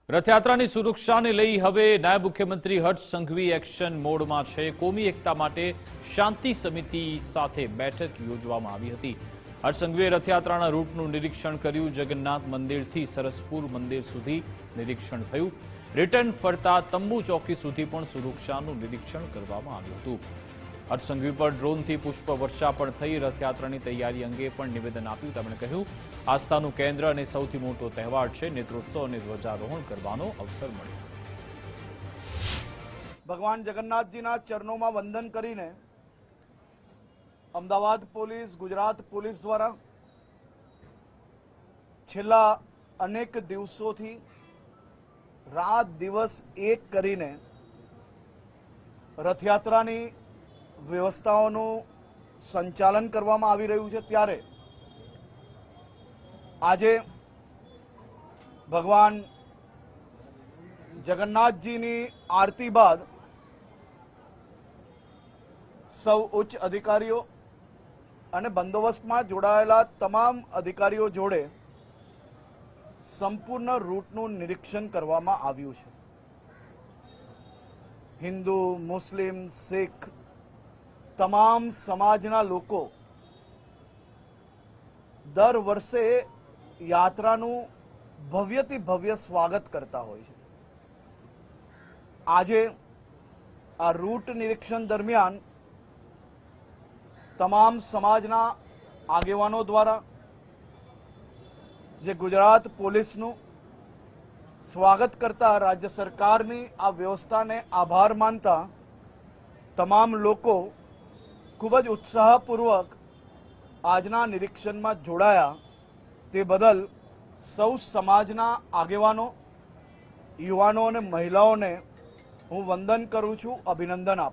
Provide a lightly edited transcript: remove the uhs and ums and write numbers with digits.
રથયાત્રાની સુરક્ષાને લઈ હવે નાયબ મુખ્યમંત્રી હર્ષ સંઘવી એક્શન મોડમાં છે। કોમી એકતા માટે શાંતિ સમિતિ સાથે બેઠક યોજવામાં આવી હતી। હર્ષ સંઘવીએ રથયાત્રાના રૂટનું નિરીક્ષણ કર્યું। જગન્નાથ મંદિરથી સરસપુર મંદિર સુધી નિરીક્ષણ થયું। રિટર્ન ફરતા તંબુ ચોકી સુધી પણ સુરક્ષાનું નિરીક્ષણ કરવામાં આવ્યું હતું। હર્ષ સંઘવી પર ડ્રોનથી પુષ્પ વર્ષા પણ થઈ। રથયાત્રાની તૈયારી અંગે પણ નિવેદન આપ્યું। તેમણે કહ્યું, આસ્થાનું કેન્દ્ર અને સૌથી મોટો તહેવાર છે। નેત્રોત્સવ અને ધ્વજારોહણ કરવાનો અવસર મળ્યો। ભગવાન જગન્નાથજીના ચરણોમાં વંદન કરીને અમદાવાદ પોલીસ, ગુજરાત પોલીસ દ્વારા છેલ્લા અનેક દિવસોથી રાત દિવસ એક કરીને રથયાત્રાની વ્યવસ્થાઓનું સંચાલન કરવામાં આવી રહ્યું છે। ત્યારે આજે ભગવાન જગન્નાથજીની આરતી બાદ સૌ ઉચ્ચ અધિકારીઓ અને બંદોબસ્તમાં જોડાયેલા તમામ અધિકારીઓ જોડે સંપૂર્ણ રૂટનું નિરીક્ષણ કરવામાં આવ્યું છે। હિન્દુ, મુસ્લિમ, શીખ તમામ સમાજના લોકો દર વર્ષે યાત્રાનું ભવ્યથી ભવ્ય સ્વાગત કરતા હોય છે। આજે આ રૂટ નિરીક્ષણ દરમિયાન તમામ સમાજના આગેવાનો દ્વારા જે ગુજરાત પોલીસનું સ્વાગત કરતા રાજ્ય સરકારની આ વ્યવસ્થાને આભાર માનતા તમામ લોકો ખૂબ જ ઉત્સાહપૂર્વક આજના નિરીક્ષણમાં જોડાયા। તે બદલ સૌ સમાજના આગેવાનો, યુવાનો અને મહિલાઓને હું વંદન કરું છું, અભિનંદન આપું છું।